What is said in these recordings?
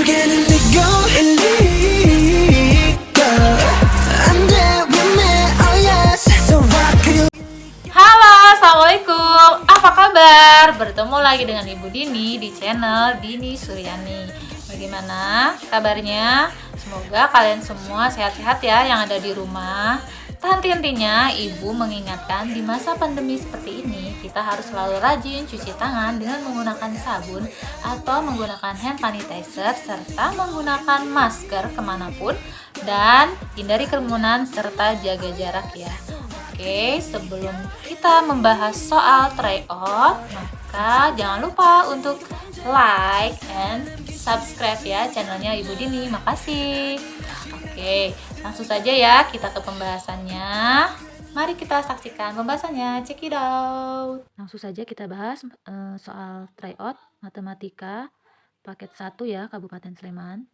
속엔 illegal illegal 안 돼 with me oh yes so rock you. Halo, assalamualaikum. Apa kabar? Bertemu lagi dengan Ibu Dini di channel Dini Suryani. Bagaimana kabarnya? Semoga kalian semua sehat-sehat ya yang ada di rumah. Henti-hentinya Ibu mengingatkan di masa pandemi seperti ini kita harus selalu rajin cuci tangan dengan menggunakan sabun atau menggunakan hand sanitizer serta menggunakan masker kemanapun dan hindari kerumunan serta jaga jarak ya. Oke, sebelum kita membahas soal tryout, maka jangan lupa untuk like and subscribe ya channelnya Ibu Dini. Makasih. Oke, langsung saja ya kita ke pembahasannya. Mari kita saksikan pembahasannya. Check it out. Langsung saja kita bahas soal tryout matematika paket 1 ya Kabupaten Sleman.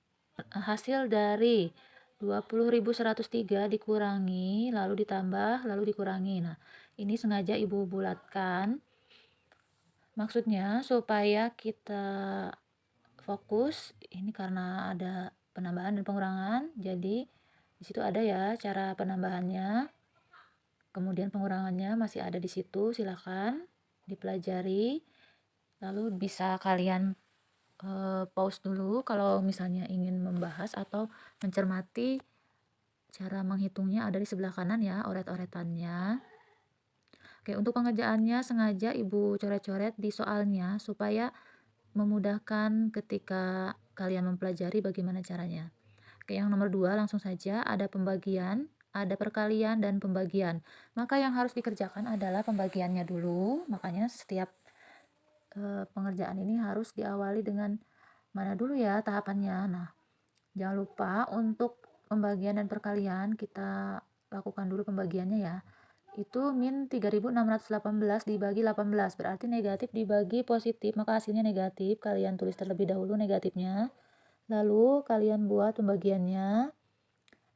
Hasil dari 20.103 dikurangi, lalu ditambah, lalu dikurangi. Nah, ini sengaja Ibu bulatkan. Maksudnya supaya kita fokus, ini karena ada penambahan dan pengurangan. Jadi, di situ ada ya cara penambahannya. Kemudian pengurangannya masih ada di situ, silakan dipelajari. Lalu bisa kalian pause dulu kalau misalnya ingin membahas atau mencermati cara menghitungnya ada di sebelah kanan ya, oret-oretannya. Oke, untuk pengerjaannya sengaja Ibu coret-coret di soalnya supaya memudahkan ketika kalian mempelajari bagaimana caranya. Oke, yang nomor 2 langsung saja ada pembagian, ada perkalian dan pembagian. Maka yang harus dikerjakan adalah pembagiannya dulu, makanya setiap pengerjaan ini harus diawali dengan mana dulu ya tahapannya. Nah, jangan lupa untuk pembagian dan perkalian kita lakukan dulu pembagiannya ya. Itu min 3618 dibagi 18, berarti negatif dibagi positif, maka hasilnya negatif. Kalian tulis terlebih dahulu negatifnya, lalu kalian buat pembagiannya.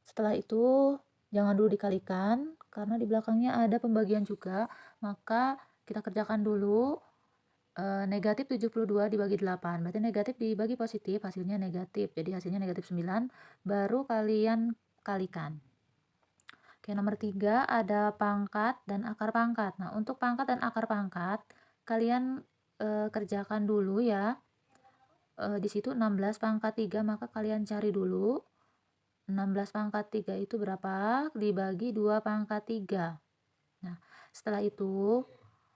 Setelah itu jangan dulu dikalikan karena di belakangnya ada pembagian juga, maka kita kerjakan dulu. Negatif 72 dibagi 8, berarti negatif dibagi positif, hasilnya negatif, jadi hasilnya negatif 9, baru kalian kalikan. Oke, nomor 3 ada pangkat dan akar pangkat. Nah, untuk pangkat dan akar pangkat kalian kerjakan dulu ya. Di situ 16 pangkat 3, maka kalian cari dulu 16 pangkat 3 itu berapa dibagi 2 pangkat 3. Nah, setelah itu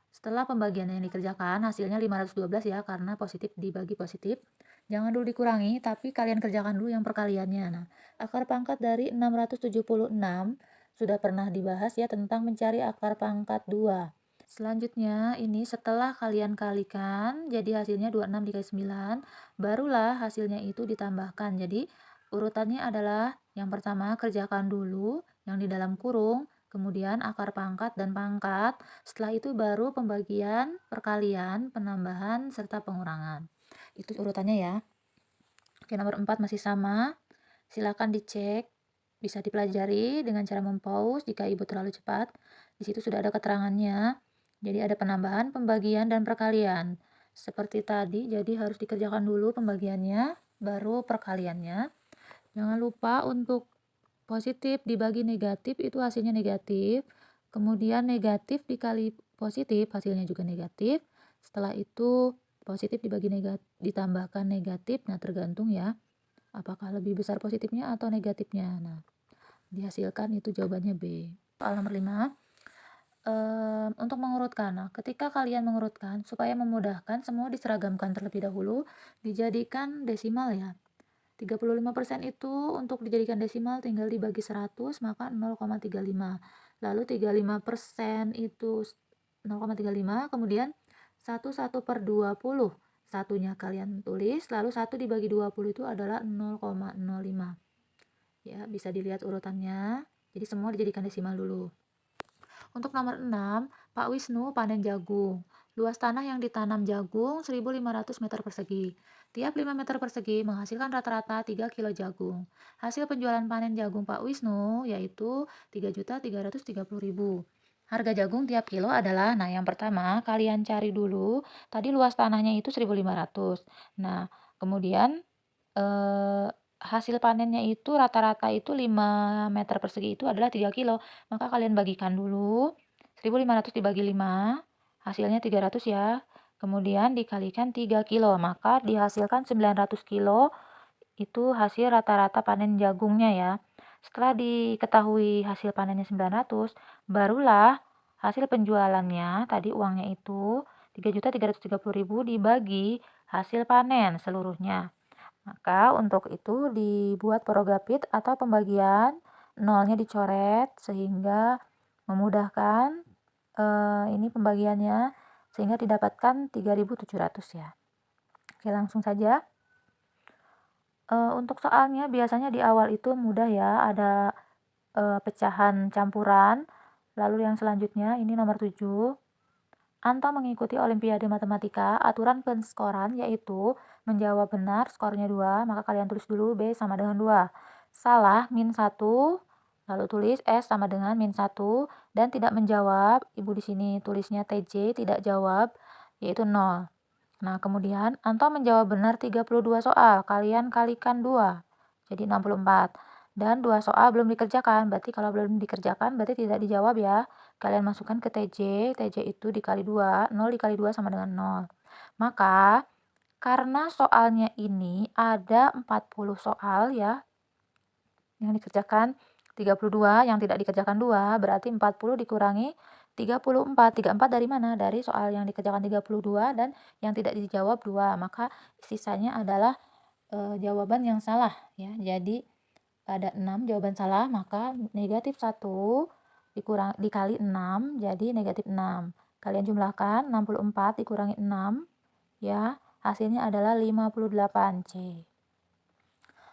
setelah pembagian yang dikerjakan hasilnya 512 ya, karena positif dibagi positif. Jangan dulu dikurangi, tapi kalian kerjakan dulu yang perkaliannya. Nah, akar pangkat dari 676 sudah pernah dibahas ya tentang mencari akar pangkat 2. Selanjutnya ini setelah kalian kalikan, jadi hasilnya 26 dikali 9, barulah hasilnya itu ditambahkan. Jadi urutannya adalah yang pertama kerjakan dulu yang di dalam kurung, kemudian akar pangkat dan pangkat, setelah itu baru pembagian, perkalian, penambahan, serta pengurangan. Itu urutannya ya. Oke, nomor 4 masih sama. Silakan dicek, bisa dipelajari dengan cara mempause jika Ibu terlalu cepat. Di situ sudah ada keterangannya. Jadi ada penambahan, pembagian, dan perkalian. Seperti tadi, jadi harus dikerjakan dulu pembagiannya, baru perkaliannya. Jangan lupa untuk positif dibagi negatif itu hasilnya negatif, kemudian negatif dikali positif hasilnya juga negatif. Setelah itu positif dibagi negatif ditambahkan negatif, nah tergantung ya apakah lebih besar positifnya atau negatifnya. Nah, dihasilkan itu jawabannya B. Soal nomor 5, untuk mengurutkan. Nah, ketika kalian mengurutkan supaya memudahkan semua diseragamkan terlebih dahulu, dijadikan desimal ya. 35% itu untuk dijadikan desimal tinggal dibagi 100, maka 0,35. Lalu 35% itu 0,35, kemudian 1/20. Satunya kalian tulis, lalu 1 dibagi 20 itu adalah 0,05. Ya, bisa dilihat urutannya. Jadi semua dijadikan desimal dulu. Untuk nomor 6, Pak Wisnu panen jagung. Luas tanah yang ditanam jagung 1.500 meter persegi. Tiap 5 meter persegi menghasilkan rata-rata 3 kilo jagung. Hasil penjualan panen jagung Pak Wisnu yaitu 3.330.000. Harga jagung tiap kilo adalah, nah yang pertama kalian cari dulu, tadi luas tanahnya itu 1.500. Nah, kemudian hasil panennya itu rata-rata itu 5 meter persegi itu adalah 3 kilo. Maka kalian bagikan dulu, 1.500 dibagi 5, hasilnya 300 ya. Kemudian dikalikan 3 kilo, maka dihasilkan 900 kilo itu hasil rata-rata panen jagungnya ya. Setelah diketahui hasil panennya 900, barulah hasil penjualannya, tadi uangnya itu 3.330.000 dibagi hasil panen seluruhnya. Maka untuk itu dibuat porogapit atau pembagian, nolnya dicoret sehingga memudahkan ini pembagiannya sehingga didapatkan 3.700 ya. Oke, langsung saja. Untuk soalnya biasanya di awal itu mudah ya, ada pecahan campuran. Lalu yang selanjutnya ini nomor 7. Anto mengikuti Olimpiade Matematika, aturan penskoran yaitu menjawab benar skornya 2, maka kalian tulis dulu B sama dengan 2. Salah min 1, lalu tulis S sama dengan min 1, dan tidak menjawab, ibu di sini tulisnya TJ, tidak jawab, yaitu 0. Nah, kemudian Anto menjawab benar 32 soal, kalian kalikan 2, jadi 64. Dan 2 soal belum dikerjakan, berarti kalau belum dikerjakan berarti tidak dijawab ya. Kalian masukkan ke TJ, TJ itu dikali 2, 0 dikali 2 sama dengan 0. Maka, karena soalnya ini ada 40 soal ya, yang dikerjakan 32, yang tidak dikerjakan 2, berarti 40 dikurangi 34. 34 dari mana? Dari soal yang dikerjakan 32 dan yang tidak dijawab 2. Maka sisanya adalah jawaban yang salah ya. Jadi ada 6 jawaban salah, maka negatif 1 dikali 6 jadi negatif 6. Kalian jumlahkan 64 dikurangi 6 ya, hasilnya adalah 58C.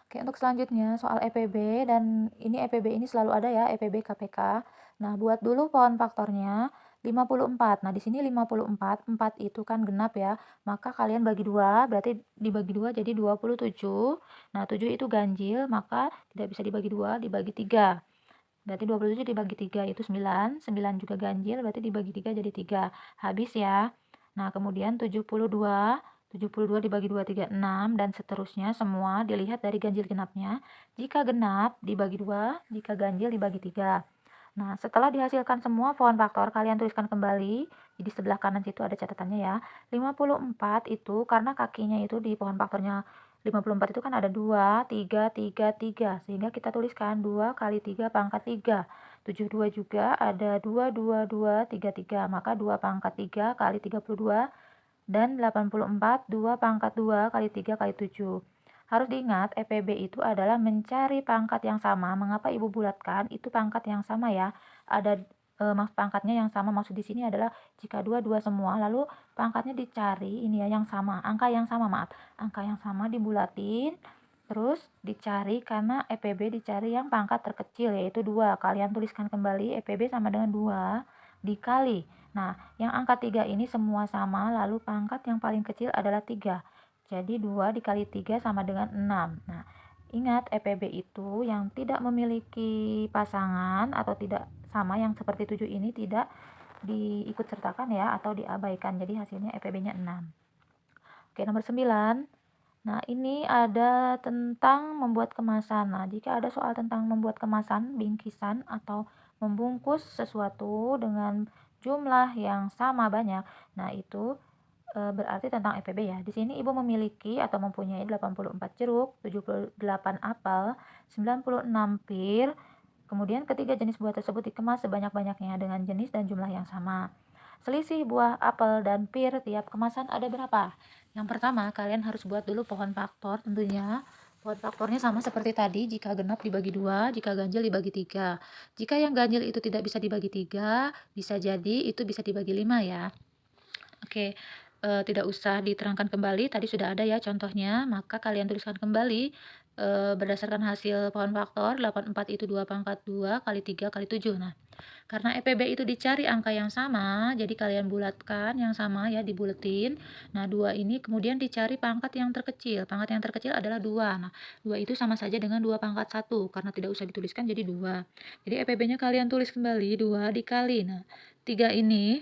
Oke, untuk selanjutnya soal EPB, dan ini EPB ini selalu ada ya, EPB KPK. Nah, buat dulu pohon faktornya 54. Nah, di sini 54, 4 itu kan genap ya. Maka kalian bagi 2, berarti dibagi 2 jadi 27. Nah, 7 itu ganjil, maka tidak bisa dibagi 2, dibagi 3. Berarti 27 dibagi 3 itu 9, 9 juga ganjil, berarti dibagi 3 jadi 3. Habis ya. Nah, kemudian 72 dibagi 2, 36, dan seterusnya semua dilihat dari ganjil genapnya. Jika genap dibagi 2, jika ganjil dibagi 3. Nah, setelah dihasilkan semua pohon faktor, kalian tuliskan kembali. Jadi sebelah kanan situ ada catatannya ya. 54 itu karena kakinya itu di pohon faktornya 54 itu kan ada 2, 3, 3, 3. Sehingga kita tuliskan 2 kali 3 pangkat 3. 72 juga ada 2, 2, 2, 3, 3. Maka 2 pangkat 3 kali 32. Dan 84, 2 pangkat 2 kali 3 kali 7. Harus diingat, EPB itu adalah mencari pangkat yang sama. Mengapa ibu bulatkan? Itu pangkat yang sama ya. Ada pangkatnya yang sama, maksud di sini adalah jika 2, 2 semua, lalu pangkatnya dicari, ini ya yang sama, angka yang sama, maaf. Angka yang sama dibulatin, terus dicari karena EPB dicari yang pangkat terkecil, yaitu 2. Kalian tuliskan kembali, EPB sama dengan 2 dikali. Nah, yang angka 3 ini semua sama, lalu pangkat yang paling kecil adalah 3. Jadi 2 dikali 3 sama dengan 6. Nah, ingat EPB itu yang tidak memiliki pasangan atau tidak sama, yang seperti 7 ini tidak diikut sertakan ya, atau diabaikan. Jadi hasilnya EPB-nya 6. Oke, nomor 9. Nah, ini ada tentang membuat kemasan. Nah, jika ada soal tentang membuat kemasan, bingkisan, atau membungkus sesuatu dengan jumlah yang sama banyak, nah itu berarti tentang EPB ya. Di sini ibu memiliki atau mempunyai 84 jeruk, 78 apel, 96 pir, kemudian ketiga jenis buah tersebut dikemas sebanyak-banyaknya dengan jenis dan jumlah yang sama. Selisih buah apel dan pir tiap kemasan ada berapa? Yang pertama, kalian harus buat dulu pohon faktor tentunya. Pohon faktornya sama seperti tadi, jika genap dibagi 2, jika ganjil dibagi 3. Jika yang ganjil itu tidak bisa dibagi 3, bisa jadi itu bisa dibagi 5 ya. Oke, tidak usah diterangkan kembali, tadi sudah ada ya contohnya, maka kalian tuliskan kembali berdasarkan hasil pohon faktor. 84 itu 2 pangkat 2 kali 3 kali 7. Nah, karena EPB itu dicari angka yang sama, jadi kalian bulatkan yang sama ya, dibuletin. Nah, 2 ini kemudian dicari pangkat yang terkecil. Pangkat yang terkecil adalah 2. Nah, 2 itu sama saja dengan 2 pangkat 1, karena tidak usah dituliskan jadi 2. Jadi EPB-nya kalian tulis kembali 2 dikali. Nah, 3 ini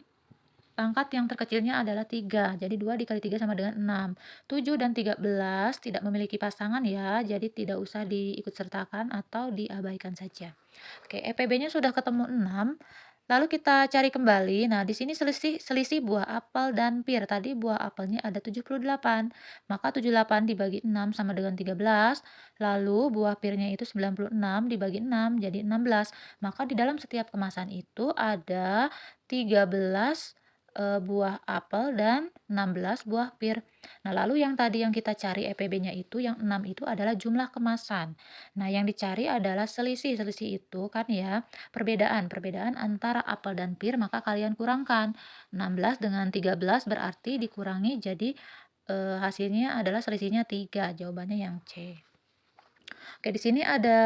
pangkat yang terkecilnya adalah 3. Jadi 2 dikali 3 sama dengan 6. 7 dan 13 tidak memiliki pasangan ya, jadi tidak usah diikut sertakan atau diabaikan saja. Oke, EPB-nya sudah ketemu 6. Lalu kita cari kembali. Nah, di sini selisih selisih buah apel dan pir. Tadi buah apelnya ada 78. Maka 78 dibagi 6 sama dengan 13. Lalu buah pirnya itu 96 dibagi 6 jadi 16. Maka di dalam setiap kemasan itu ada 13 buah apel dan 16 buah pir. Nah, lalu yang tadi yang kita cari EPB-nya itu yang 6 itu adalah jumlah kemasan. Nah, yang dicari adalah selisih. Selisih itu kan ya perbedaan antara apel dan pir, maka kalian kurangkan. 16 dengan 13 berarti dikurangi jadi hasilnya adalah selisihnya 3. Jawabannya yang C. Oke, di sini ada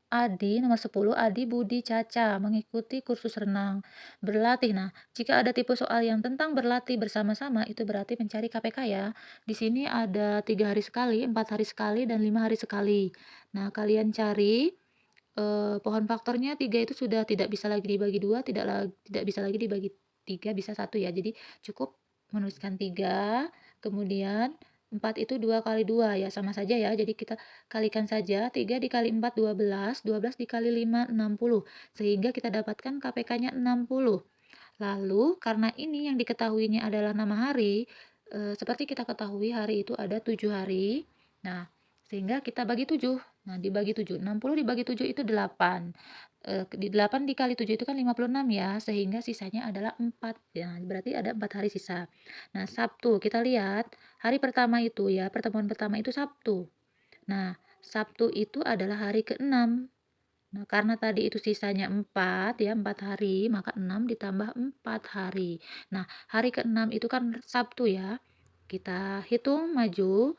Adi nomor 10, Adi, Budi, Caca mengikuti kursus renang, berlatih. Nah, jika ada tipe soal yang tentang berlatih bersama-sama itu berarti mencari KPK ya. Di sini ada 3 hari sekali, 4 hari sekali, dan 5 hari sekali. Nah, kalian cari pohon faktornya 3 itu sudah tidak bisa lagi dibagi 2, tidak bisa lagi dibagi 3, bisa 1 ya. Jadi cukup menuliskan 3, kemudian 4 itu 2 kali 2 ya, sama saja ya. Jadi kita kalikan saja, 3 dikali 4 12, 12 dikali 5 60, sehingga kita dapatkan KPK-nya 60. Lalu karena ini yang diketahuinya adalah nama hari, seperti kita ketahui hari itu ada 7 hari. Nah, sehingga kita bagi 7. Nah, dibagi 7, 60 dibagi 7 itu 8. Di 8 dikali 7 itu kan 56 ya, sehingga sisanya adalah 4. Ya, berarti ada 4 hari sisa. Nah, Sabtu kita lihat hari pertama itu ya, pertemuan pertama itu Sabtu. Nah, Sabtu itu adalah hari ke-6. Nah, karena tadi itu sisanya 4 ya, 4 hari, maka 6 ditambah 4 hari. Nah, hari ke-6 itu kan Sabtu ya. Kita hitung maju,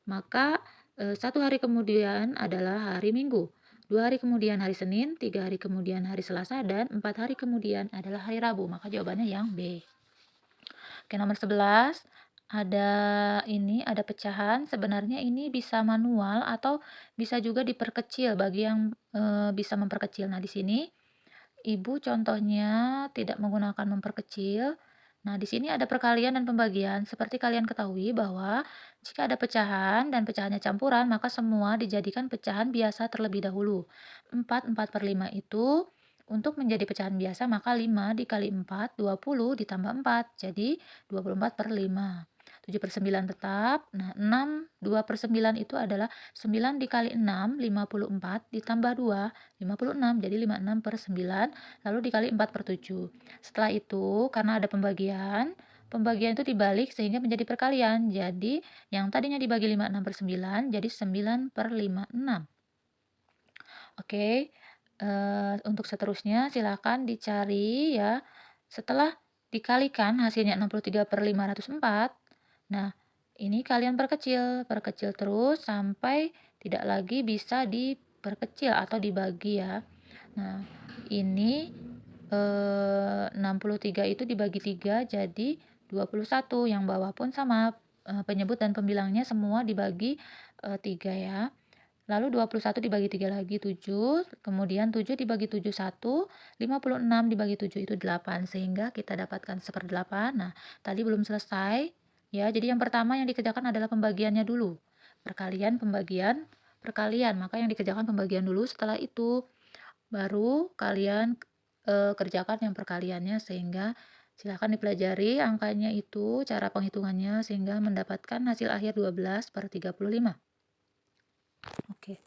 maka 1 hari kemudian adalah hari Minggu. 2 hari kemudian hari Senin, 3 hari kemudian hari Selasa, dan 4 hari kemudian adalah hari Rabu. Maka jawabannya yang B. Oke, nomor 11 ada pecahan. Sebenarnya ini bisa manual atau bisa juga diperkecil bagi yang bisa memperkecil. Nah, di sini Ibu contohnya tidak menggunakan memperkecil. Nah, di sini ada perkalian dan pembagian. Seperti kalian ketahui bahwa jika ada pecahan dan pecahannya campuran, maka semua dijadikan pecahan biasa terlebih dahulu. 4 per 5 itu untuk menjadi pecahan biasa, maka 5 dikali 4, 20 ditambah 4. Jadi 24 per 5. 7 per 9 tetap. Nah, 6, 2 per 9 itu adalah 9 dikali 6, 54 ditambah 2, 56. Jadi 56 per 9, lalu dikali 4 per 7. Setelah itu, karena ada pembagian itu dibalik sehingga menjadi perkalian. Jadi, yang tadinya dibagi 56 per 9, jadi 9 per 56. Oke, untuk seterusnya silakan dicari ya. Setelah dikalikan hasilnya 63 per 504. Nah, ini kalian perkecil terus sampai tidak lagi bisa diperkecil atau dibagi ya. Nah, ini 63 itu dibagi 3 jadi 21. Yang bawah pun sama, penyebut dan pembilangnya semua dibagi 3 ya. Lalu 21 dibagi 3 lagi 7, kemudian 7 dibagi 7 1, 56 dibagi 7 itu 8, sehingga kita dapatkan 1/8. Nah, tadi belum selesai ya. Jadi yang pertama yang dikerjakan adalah pembagiannya dulu. Perkalian, pembagian, perkalian. Maka yang dikerjakan pembagian dulu, setelah itu baru kalian kerjakan yang perkaliannya, sehingga silakan dipelajari angkanya itu, cara penghitungannya, sehingga mendapatkan hasil akhir 12 per 35. Oke.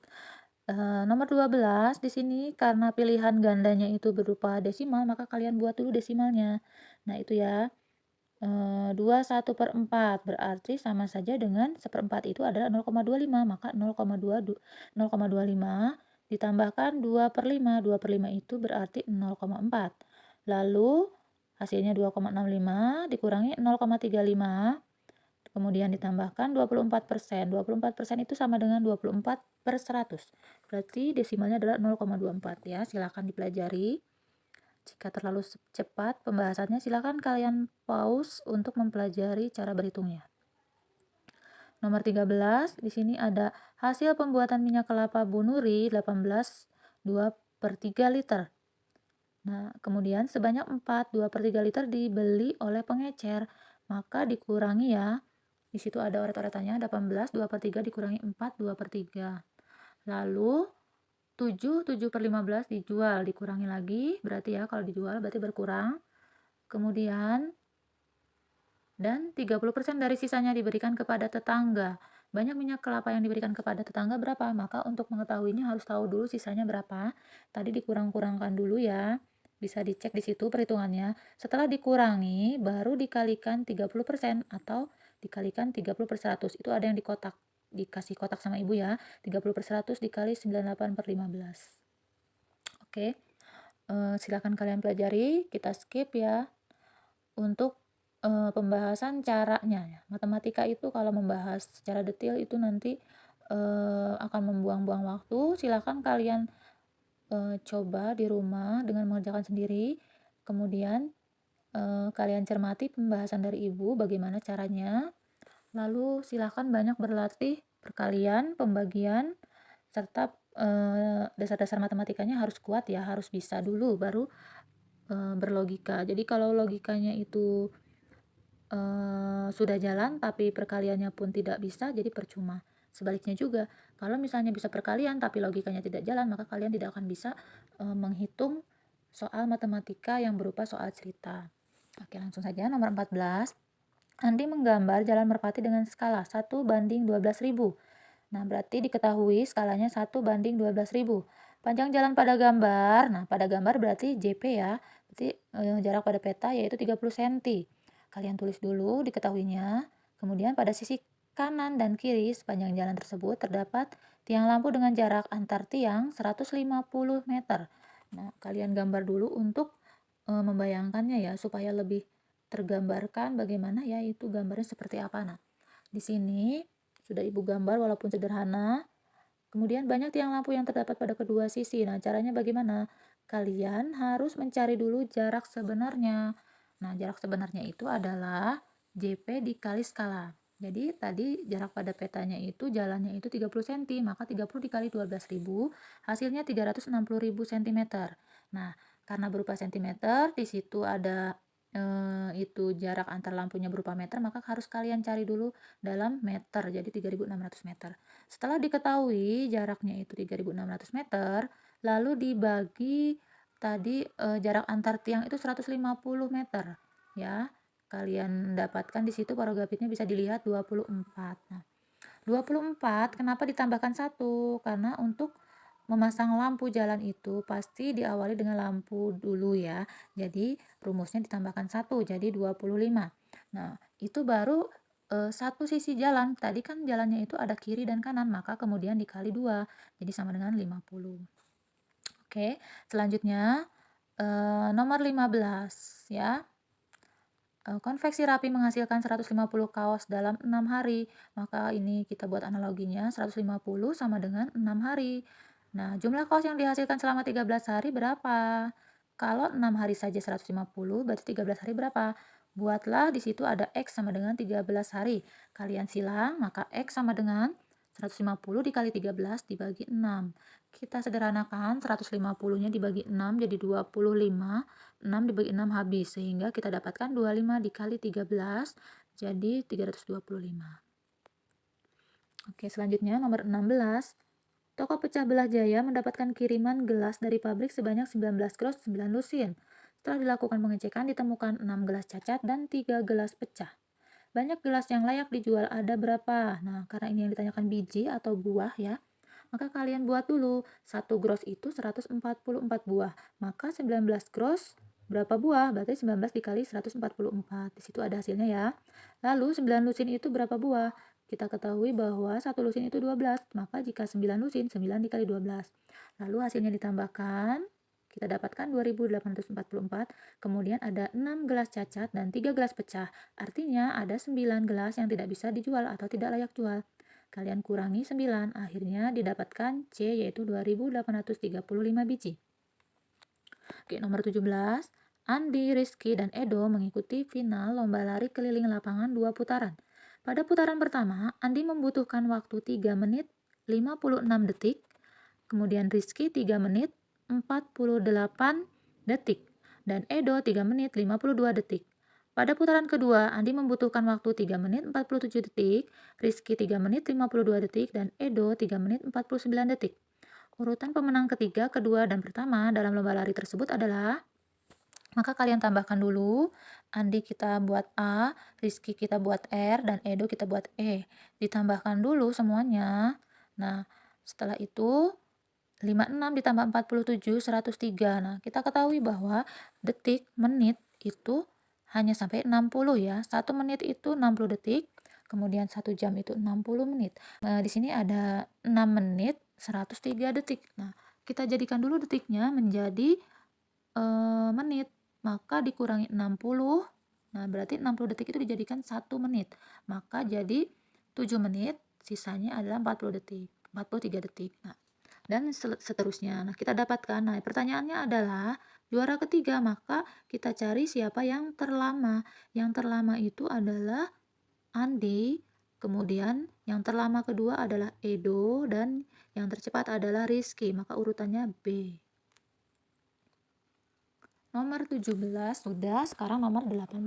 Nomor 12 di sini karena pilihan gandanya itu berupa desimal, maka kalian buat dulu desimalnya. Nah, itu ya. 21/4 berarti sama saja dengan 1/4 itu adalah 0,25, maka 0,25 ditambahkan 2/5. 2/5 itu berarti 0,4. Lalu hasilnya 2,65 dikurangi 0,35. Kemudian ditambahkan 24%. 24% itu sama dengan 24 per 100. Berarti desimalnya adalah 0,24 ya. Silakan dipelajari. Jika terlalu cepat pembahasannya, silakan kalian pause untuk mempelajari cara berhitungnya. Nomor 13, di sini ada hasil pembuatan minyak kelapa Bu Nuri 18 2/3 liter. Nah, kemudian sebanyak 4, 2/3 liter dibeli oleh pengecer, maka dikurangi ya. Di situ ada oret-oretannya, 18, 2/3 dikurangi 4, 2/3. Lalu 7, 7/15 dijual, dikurangi lagi, berarti ya kalau dijual berarti berkurang. Kemudian, dan 30% dari sisanya diberikan kepada tetangga. Banyak minyak kelapa yang diberikan kepada tetangga berapa? Maka untuk mengetahuinya harus tahu dulu sisanya berapa. Tadi dikurang-kurangkan dulu ya. Bisa dicek di situ perhitungannya. Setelah dikurangi, baru dikalikan 30% atau dikalikan 30/100. Itu ada yang di kotak. Dikasih kotak sama ibu ya. 30/100 dikali 98/15. Oke. Silakan kalian pelajari. Kita skip ya. Untuk pembahasan caranya ya. Matematika itu kalau membahas secara detail itu nanti akan membuang-buang waktu. Silakan kalian coba di rumah dengan mengerjakan sendiri. Kemudian kalian cermati pembahasan dari ibu bagaimana caranya. Lalu silakan banyak berlatih perkalian, pembagian, serta dasar-dasar matematikanya harus kuat ya, harus bisa dulu baru berlogika. Jadi kalau logikanya itu sudah jalan tapi perkaliannya pun tidak bisa, jadi percuma. Sebaliknya juga, kalau misalnya bisa perkalian tapi logikanya tidak jalan, maka kalian tidak akan bisa menghitung soal matematika yang berupa soal cerita. Oke, langsung saja nomor 14. Andi menggambar jalan merpati dengan skala 1/12.000. Nah, berarti diketahui skalanya 1/12.000. Panjang jalan pada gambar, nah pada gambar berarti JP ya, berarti jarak pada peta yaitu 30 cm. Kalian tulis dulu diketahuinya. Kemudian pada sisi kanan dan kiri sepanjang jalan tersebut terdapat tiang lampu dengan jarak antar tiang 150 meter. Nah, kalian gambar dulu untuk membayangkannya ya, supaya lebih tergambarkan bagaimana ya itu gambarnya seperti apa. Nah, di sini sudah ibu gambar walaupun sederhana. Kemudian banyak tiang lampu yang terdapat pada kedua sisi. Nah, caranya bagaimana? Kalian harus mencari dulu jarak sebenarnya. Nah, jarak sebenarnya itu adalah JP dikali skala. Jadi tadi jarak pada petanya itu jalannya itu 30 cm, maka 30 dikali 12.000 hasilnya 360.000 cm. Nah, karena berupa cm, di situ ada itu jarak antar lampunya berupa meter, maka harus kalian cari dulu dalam meter, jadi 3.600 meter. Setelah diketahui jaraknya itu 3.600 meter, lalu dibagi tadi jarak antar tiang itu 150 meter ya. Kalian dapatkan di situ paragrafnya bisa dilihat 24. Nah, 24 kenapa ditambahkan 1? Karena untuk memasang lampu jalan itu pasti diawali dengan lampu dulu ya. Jadi rumusnya ditambahkan 1 jadi 25. Nah, itu baru satu sisi jalan. Tadi kan jalannya itu ada kiri dan kanan, maka kemudian dikali 2. Jadi sama dengan 50. Oke, selanjutnya nomor 15 ya. Konveksi rapi menghasilkan 150 kaos dalam 6 hari. Maka ini kita buat analoginya, 150 sama dengan 6 hari. Nah, jumlah kaos yang dihasilkan selama 13 hari berapa? Kalau 6 hari saja 150, berarti 13 hari berapa? Buatlah di situ ada X sama dengan 13 hari. Kalian silang, maka X sama dengan 150 dikali 13 dibagi 6. Kita sederhanakan, 150-nya dibagi 6 jadi 25. 6 dibagi 6 habis, sehingga kita dapatkan 25 dikali 13 jadi 325. Oke, selanjutnya nomor 16. Toko pecah belah Jaya mendapatkan kiriman gelas dari pabrik sebanyak 19 gros 9 lusin. Setelah dilakukan pengecekan ditemukan 6 gelas cacat dan 3 gelas pecah. Banyak gelas yang layak dijual ada berapa? Nah, karena ini yang ditanyakan biji atau buah ya, maka kalian buat dulu. 1 gros itu 144 buah. Maka 19 gros berapa buah? Berarti 19 dikali 144. Di situ ada hasilnya ya. Lalu 9 lusin itu berapa buah? Kita ketahui bahwa 1 lusin itu 12. Maka jika 9 lusin, 9 dikali 12. Lalu hasilnya ditambahkan, kita dapatkan 2844. Kemudian ada 6 gelas cacat dan 3 gelas pecah. Artinya ada 9 gelas yang tidak bisa dijual atau tidak layak jual. Kalian kurangi 9, akhirnya didapatkan C yaitu 2835 biji. Oke, nomor 17. Andi, Rizky, dan Edo mengikuti final lomba lari keliling lapangan 2 putaran. Pada putaran pertama, Andi membutuhkan waktu 3 menit 56 detik, kemudian Rizky 3 menit 48 detik dan Edo 3 menit 52 detik. Pada putaran kedua, Andi membutuhkan waktu 3 menit 47 detik, Rizky 3 menit 52 detik, dan Edo 3 menit 49 detik. Urutan pemenang ketiga, kedua, dan pertama dalam lomba lari tersebut adalah, maka kalian tambahkan dulu, Andi kita buat A, Rizky kita buat R, dan Edo kita buat E. Ditambahkan dulu semuanya. Nah, setelah itu 56 ditambah 47, 103. Nah, kita ketahui bahwa detik, menit itu hanya sampai 60 ya. 1 menit itu 60 detik, kemudian 1 jam itu 60 menit. Nah, di sini ada 6 menit, 103 detik. Nah, kita jadikan dulu detiknya menjadi menit. Maka dikurangi 60. Nah, berarti 60 detik itu dijadikan 1 menit. Maka jadi 7 menit, sisanya adalah 40 detik, 43 detik. Nah, dan seterusnya. Nah, kita dapatkan. Nah, pertanyaannya adalah juara ketiga, maka kita cari siapa yang terlama. Yang terlama itu adalah Andi, kemudian yang terlama kedua adalah Edo, dan yang tercepat adalah Rizky. Maka urutannya B. Nomor 17 sudah, sekarang nomor 18.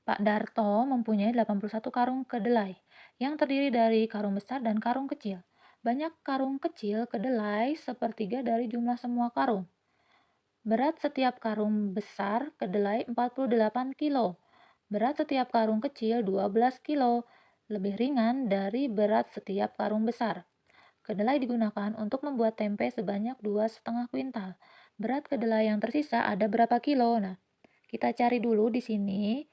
Pak Darto mempunyai 81 karung kedelai yang terdiri dari karung besar dan karung kecil. Banyak karung kecil kedelai sepertiga dari jumlah semua karung. Berat setiap karung besar kedelai 48 kilo. Berat setiap karung kecil 12 kilo. Lebih ringan dari berat setiap karung besar. Kedelai digunakan untuk membuat tempe sebanyak 2,5 kuintal. Berat kedelai yang tersisa ada berapa kilo? Nah, kita cari dulu di sini.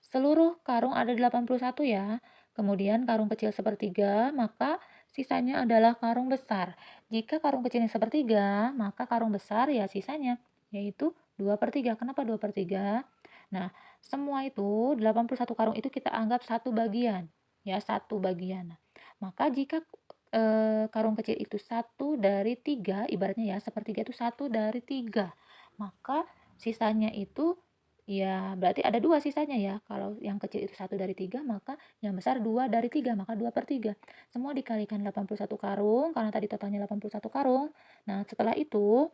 Seluruh karung ada 81 ya. Kemudian karung kecil sepertiga, maka sisanya adalah karung besar. Jika karung kecilnya sepertiga, maka karung besar ya sisanya, yaitu 2/3. Kenapa 2/3? Nah, semua itu 81 karung itu kita anggap satu bagian. Ya, satu bagian. Maka jika karung kecil itu 1/3, ibaratnya ya, sepertiga itu 1/3, maka sisanya itu ya berarti ada 2 sisanya ya. Kalau yang kecil itu 1/3, maka yang besar 2/3, maka 2/3. Semua dikalikan 81 karung, karena tadi totalnya 81 karung. Nah, setelah itu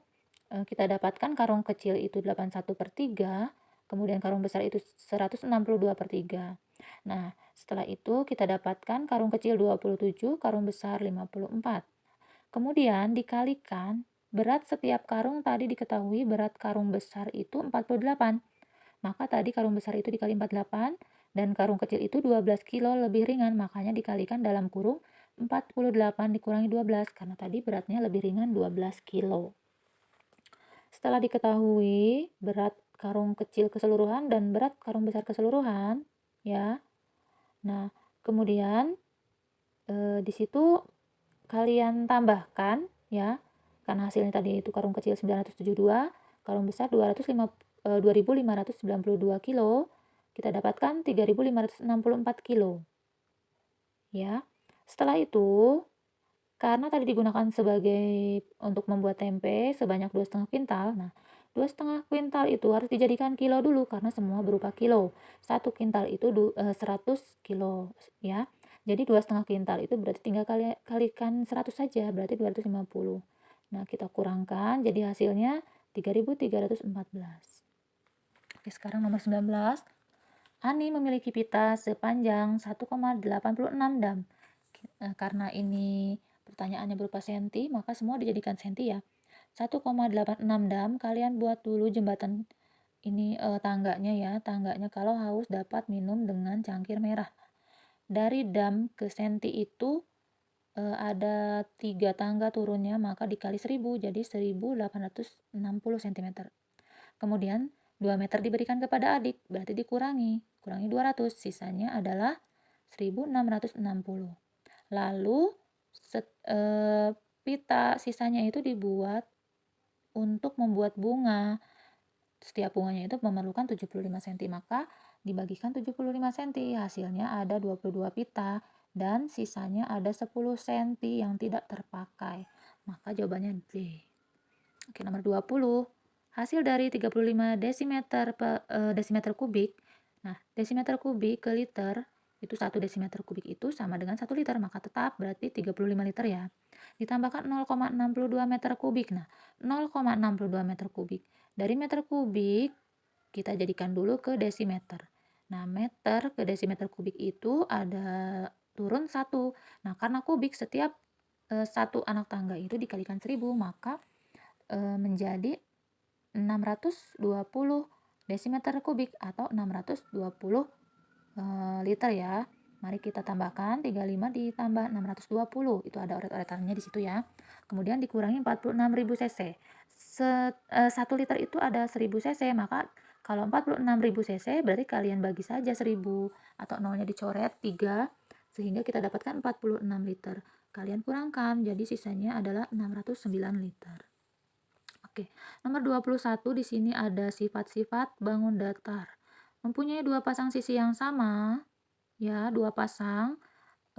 kita dapatkan karung kecil itu 81/3, kemudian karung besar itu 162/3. Nah, setelah itu kita dapatkan karung kecil 27, karung besar 54. Kemudian dikalikan berat setiap karung, tadi diketahui berat karung besar itu 48. Maka tadi karung besar itu dikali 48 dan karung kecil itu 12 kilo lebih ringan, makanya dikalikan dalam kurung 48 dikurangi 12 karena tadi beratnya lebih ringan 12 kilo. Setelah diketahui berat karung kecil keseluruhan dan berat karung besar keseluruhan, ya. Nah, kemudian di situ kalian tambahkan ya. Karena hasilnya tadi itu karung kecil 972, karung besar 2592 kilo, kita dapatkan 3564 kilo. Ya. Setelah itu, karena tadi digunakan sebagai untuk membuat tempe sebanyak 2,5 kuintal. Nah, 2,5 kuintal itu harus dijadikan kilo dulu karena semua berupa kilo. 1 kuintal itu 100 kilo ya. Jadi 2,5 kuintal itu berarti tinggal kalikan 100 saja, berarti 250. Nah, kita kurangkan jadi hasilnya 3314. Oke, sekarang nomor 19. Ani memiliki pita sepanjang 1,86 dam. Karena ini pertanyaannya berupa senti, maka semua dijadikan senti ya. 1,86 dam, kalian buat dulu jembatan ini tangganya ya. Tangganya kalau haus dapat minum dengan cangkir merah. Dari dam ke senti itu ada 3 tangga turunnya, maka dikali 1000 jadi 1860 cm. Kemudian 2 meter diberikan kepada adik, berarti kurangi 200, sisanya adalah 1660. Lalu pita sisanya itu dibuat untuk membuat bunga. Setiap bunganya itu memerlukan 75 cm, maka dibagikan 75 cm, hasilnya ada 22 pita dan sisanya ada 10 cm yang tidak terpakai. Maka jawabannya D. Oke, nomor 20. Hasil dari 35 desimeter kubik. Nah, desimeter kubik ke liter itu 1 desimeter kubik itu sama dengan 1 liter, maka tetap berarti 35 liter ya. Ditambahkan 0,62 meter kubik. Nah, 0,62 meter kubik. Dari meter kubik, kita jadikan dulu ke desimeter. Nah, meter ke desimeter kubik itu ada turun 1. Nah, karena kubik setiap satu anak tangga itu dikalikan 1000, maka menjadi 620 desimeter kubik atau 620 liter ya. Mari kita tambahkan 35 ditambah 620, itu ada oret-oretannya di situ ya. Kemudian dikurangi 46.000 cc. 1 liter itu ada 1000 cc, maka kalau 46.000 cc berarti kalian bagi saja 1000 atau nolnya dicoret 3 sehingga kita dapatkan 46 liter. Kalian kurangkan, jadi sisanya adalah 609 liter. Oke, nomor 21 di sini ada sifat-sifat bangun datar. Mempunyai 2 pasang sisi yang sama, ya, 2 pasang.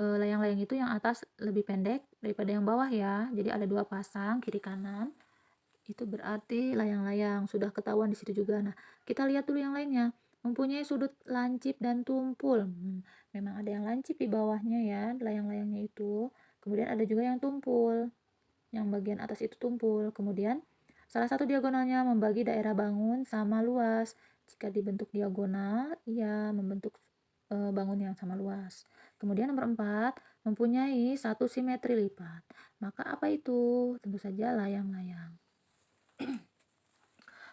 Layang-layang itu yang atas lebih pendek daripada yang bawah ya. Jadi ada 2 pasang kiri kanan. Itu berarti layang-layang, sudah ketahuan di situ juga. Nah, kita lihat dulu yang lainnya. Mempunyai sudut lancip dan tumpul. Memang ada yang lancip di bawahnya ya, layang-layangnya itu. Kemudian ada juga yang tumpul. Yang bagian atas itu tumpul. Kemudian salah satu diagonalnya membagi daerah bangun sama luas. Jika dibentuk diagonal, ia membentuk bangun yang sama luas. Kemudian nomor 4, mempunyai satu simetri lipat. Maka apa itu? Tentu saja layang-layang.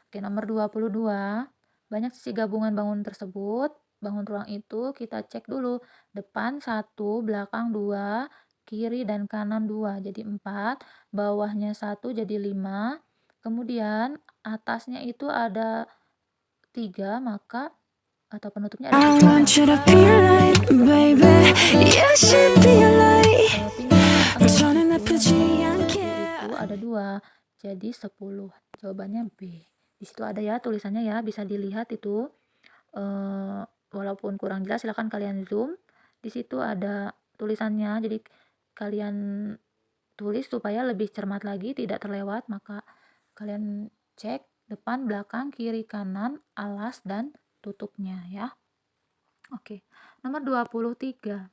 Oke, nomor 22, banyak sisi gabungan bangun tersebut. Bangun ruang itu kita cek dulu. Depan 1, belakang 2, kiri dan kanan 2, jadi 4. Bawahnya 1 jadi 5. Kemudian atasnya itu ada 3, maka atau penutupnya ada 3. I want you to be a light, baby. You should be a light. I'm trying to put you on Itu ada 2, jadi 10. Jawabannya B. Di situ ada ya tulisannya ya, bisa dilihat itu. Walaupun kurang jelas silahkan kalian zoom. Di situ ada tulisannya, jadi kalian tulis supaya lebih cermat lagi, tidak terlewat. Maka kalian cek depan, belakang, kiri, kanan, alas, dan tutupnya ya. Oke, nomor 23.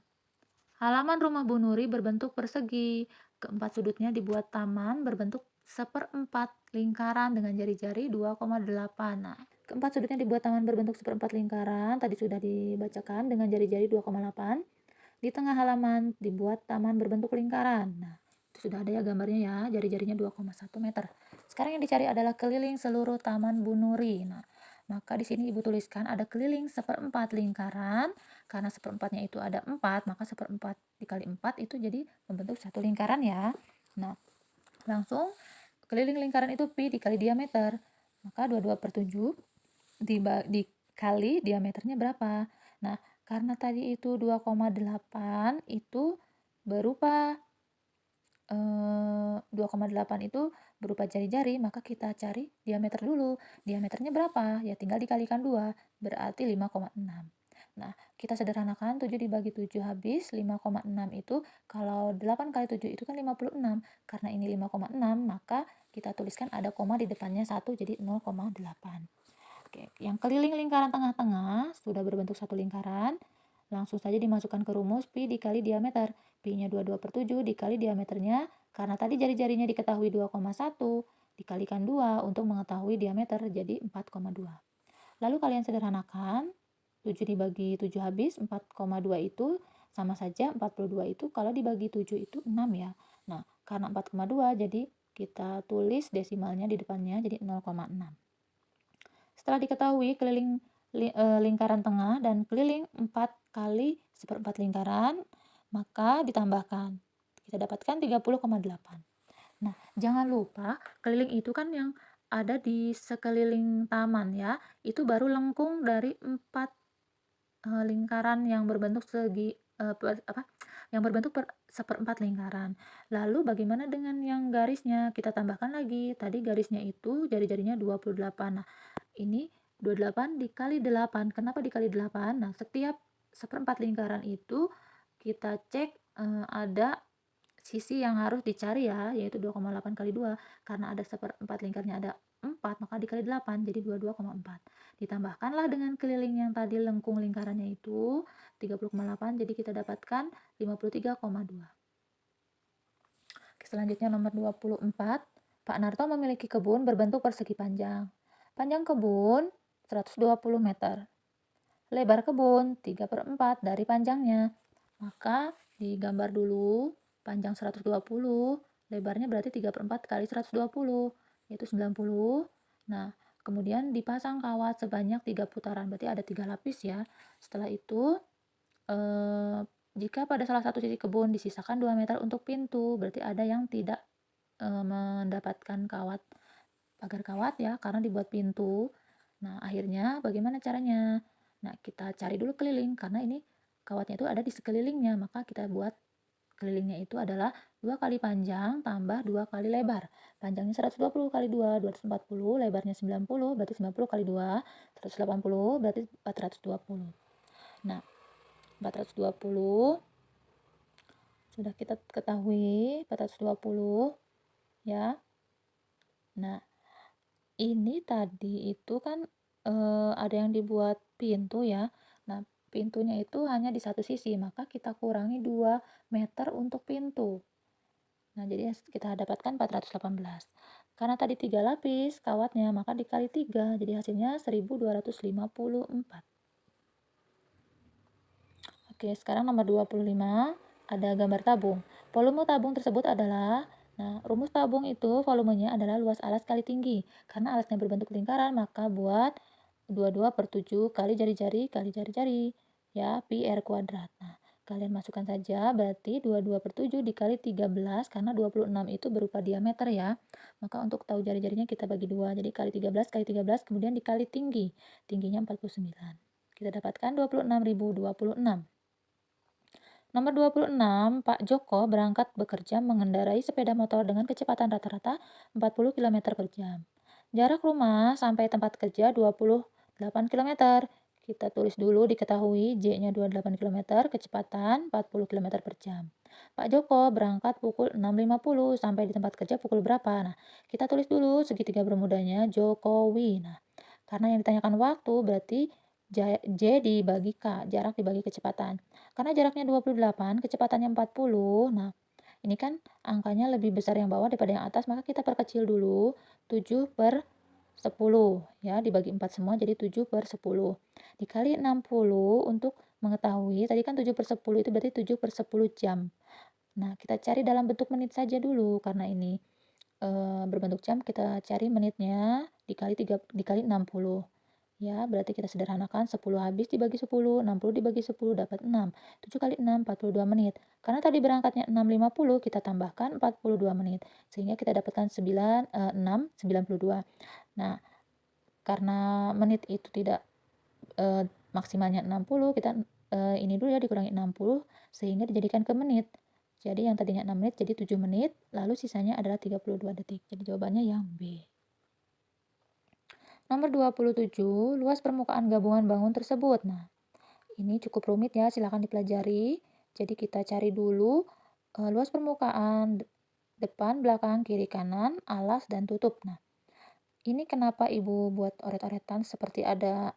Halaman rumah Bu Nuri berbentuk persegi. Keempat sudutnya dibuat taman berbentuk 1/4 lingkaran dengan jari-jari 2,8. Nah, keempat sudutnya dibuat taman berbentuk 1/4 lingkaran. Tadi sudah dibacakan dengan jari-jari 2,8. Di tengah halaman dibuat taman berbentuk lingkaran. Nah, itu sudah ada ya gambarnya ya, jari-jarinya 2,1 meter. Sekarang yang dicari adalah keliling seluruh taman Bu Nuri. Nah, maka di sini Ibu tuliskan ada keliling 1/4 lingkaran. Karena 1/4-nya itu ada 4, maka 1/4 dikali 4 itu jadi membentuk satu lingkaran ya. Nah, langsung keliling lingkaran itu pi dikali diameter. Maka 22/7 dikali diameternya berapa? Nah, karena tadi itu 2,8 itu berupa 2,8 itu berupa jari-jari, maka kita cari diameter dulu. Diameternya berapa? Ya tinggal dikalikan 2, berarti 5,6. Nah, kita sederhanakan 7 dibagi 7 habis 5,6 itu, kalau 8 kali 7 itu kan 56. Karena ini 5,6, maka kita tuliskan ada koma di depannya 1, jadi 0,8. Oke, yang keliling lingkaran tengah-tengah sudah berbentuk satu lingkaran. Langsung saja dimasukkan ke rumus pi dikali diameter. Pi-nya 22/7 dikali diameternya, karena tadi jari-jarinya diketahui 2,1, dikalikan 2 untuk mengetahui diameter, jadi 4,2. Lalu kalian sederhanakan, 7 dibagi 7 habis, 4,2 itu sama saja 42 itu kalau dibagi 7 itu 6 ya. Nah, karena 4,2 jadi kita tulis desimalnya di depannya jadi 0,6. Setelah diketahui keliling lingkaran tengah dan keliling 4 kali 1/4 lingkaran, maka ditambahkan. Kita dapatkan 30,8. Nah, jangan lupa keliling itu kan yang ada di sekeliling taman ya, itu baru lengkung dari 4 lingkaran yang berbentuk yang berbentuk 1/4 lingkaran. Lalu bagaimana dengan yang garisnya? Kita tambahkan lagi. Tadi garisnya itu jari-jarinya 28. Nah, ini 28 dikali 8. Kenapa dikali 8? Nah, setiap 1/4 lingkaran itu kita cek ada sisi yang harus dicari ya, yaitu 2,8 kali 2. Karena ada 1/4 lingkarnya ada 4, maka dikali 8 jadi 22,4. Ditambahkanlah dengan keliling yang tadi lengkung lingkarannya itu 30,8, jadi kita dapatkan 53,2. Oke, selanjutnya nomor 24. Pak Narto memiliki kebun berbentuk persegi panjang. Panjang kebun 120 meter. Lebar kebun 3/4 dari panjangnya. Maka digambar dulu panjang 120, lebarnya berarti 3/4 kali 120, yaitu 90. Nah, kemudian dipasang kawat sebanyak 3 putaran, berarti ada 3 lapis ya. Setelah itu, jika pada salah satu sisi kebun disisakan 2 meter untuk pintu, berarti ada yang tidak mendapatkan pagar kawat ya, karena dibuat pintu. Nah, akhirnya bagaimana caranya? Nah, kita cari dulu keliling, karena ini kawatnya itu ada di sekelilingnya, maka kita buat kelilingnya itu adalah 2 kali panjang tambah 2 kali lebar. Panjangnya 120 kali 2, 240, lebarnya 90, berarti 90 kali 2, 180, berarti 420. Nah, 420 sudah kita ketahui 420 ya. Nah, ini tadi itu kan ada yang dibuat pintu ya. Nah, pintunya itu hanya di satu sisi, maka kita kurangi 2 meter untuk pintu. Nah, jadi kita dapatkan 418. Karena tadi 3 lapis kawatnya, maka dikali 3, jadi hasilnya 1254. Oke, sekarang nomor 25, ada gambar tabung. Volume tabung tersebut adalah, nah, rumus tabung itu volumenya adalah luas alas kali tinggi. Karena alasnya berbentuk lingkaran, maka buat 22/7 kali jari-jari kali jari-jari, ya, pi r kuadrat. Nah, kalian masukkan saja, berarti 22/7 dikali 13, karena 26 itu berupa diameter ya. Maka untuk tahu jari-jarinya kita bagi 2, jadi kali 13, kemudian dikali tinggi. Tingginya 49. Kita dapatkan 26.026. Nomor 26, Pak Joko berangkat bekerja mengendarai sepeda motor dengan kecepatan rata-rata 40 km per jam. Jarak rumah sampai tempat kerja 28 km. Kita tulis dulu diketahui J-nya 28 km, kecepatan 40 km per jam. Pak Joko berangkat pukul 6.50, sampai di tempat kerja pukul berapa? Nah, kita tulis dulu segitiga bermudanya Jokowi. Nah, karena yang ditanyakan waktu berarti J dibagi K, jarak dibagi kecepatan. Karena jaraknya 28, kecepatannya 40. Nah, ini kan angkanya lebih besar yang bawah daripada yang atas, maka kita perkecil dulu 7/10 ya, dibagi 4 semua jadi 7/10. Dikali 60 untuk mengetahui, tadi kan 7/10 itu berarti 7/10 jam. Nah, kita cari dalam bentuk menit saja dulu, karena ini berbentuk jam, kita cari menitnya dikali 60. Ya, berarti kita sederhanakan 10 habis dibagi 10, 60 dibagi 10 dapat 6. 7 kali 6, 42 menit. Karena tadi berangkatnya 6.50, kita tambahkan 42 menit. Sehingga kita dapatkan 6, 92. Nah, karena menit itu tidak maksimalnya 60, kita ini dulu ya, dikurangi 60, sehingga dijadikan ke menit. Jadi yang tadinya 6 menit jadi 7 menit, lalu sisanya adalah 32 detik. Jadi jawabannya yang B. Nomor 27, luas permukaan gabungan bangun tersebut. Nah, ini cukup rumit ya, silahkan dipelajari. Jadi kita cari dulu luas permukaan depan, belakang, kiri, kanan, alas, dan tutup. Nah, ini kenapa Ibu buat oret-oretan seperti ada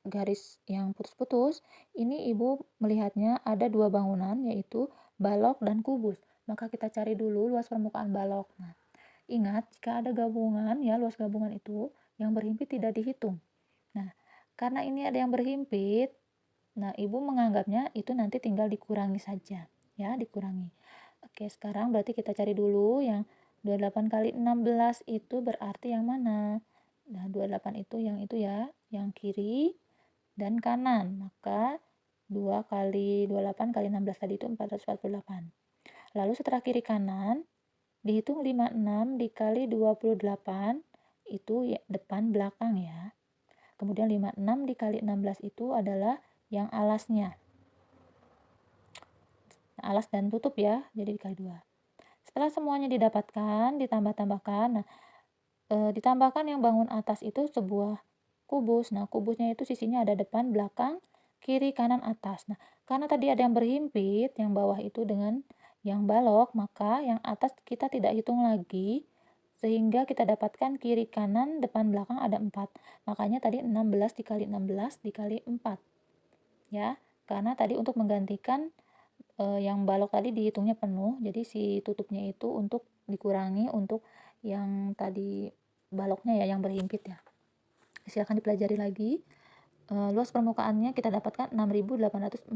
garis yang putus-putus? Ini Ibu melihatnya ada 2 bangunan, yaitu balok dan kubus. Maka kita cari dulu luas permukaan balok. Nah, ingat, jika ada gabungan ya, luas gabungan itu yang berhimpit tidak dihitung. Nah, karena ini ada yang berhimpit, nah Ibu menganggapnya itu nanti tinggal dikurangi saja, ya, dikurangi. Oke, sekarang berarti kita cari dulu yang 28 kali 16 itu berarti yang mana? Nah, 28 itu ya, yang kiri dan kanan. Maka 2 kali 28 kali 16 tadi itu 448. Lalu setelah kiri kanan, dihitung 56 dikali 28 itu ya, depan belakang ya. Kemudian 56 dikali 16 itu adalah yang alasnya. Nah, alas dan tutup ya, jadi dikali 2. Setelah semuanya didapatkan, ditambah-tambahkan. Nah, ditambahkan yang bangun atas itu sebuah kubus. Nah, kubusnya itu sisinya ada depan, belakang, kiri, kanan, atas. Nah, karena tadi ada yang berhimpit, yang bawah itu dengan yang balok, maka yang atas kita tidak hitung lagi sehingga kita dapatkan kiri kanan depan belakang ada 4. Makanya tadi 16 dikali 16 dikali 4 ya, karena tadi untuk menggantikan yang balok tadi dihitungnya penuh, jadi si tutupnya itu untuk dikurangi untuk yang tadi baloknya ya, yang berhimpit ya. Silahkan dipelajari lagi. Luas permukaannya kita dapatkan 6.848.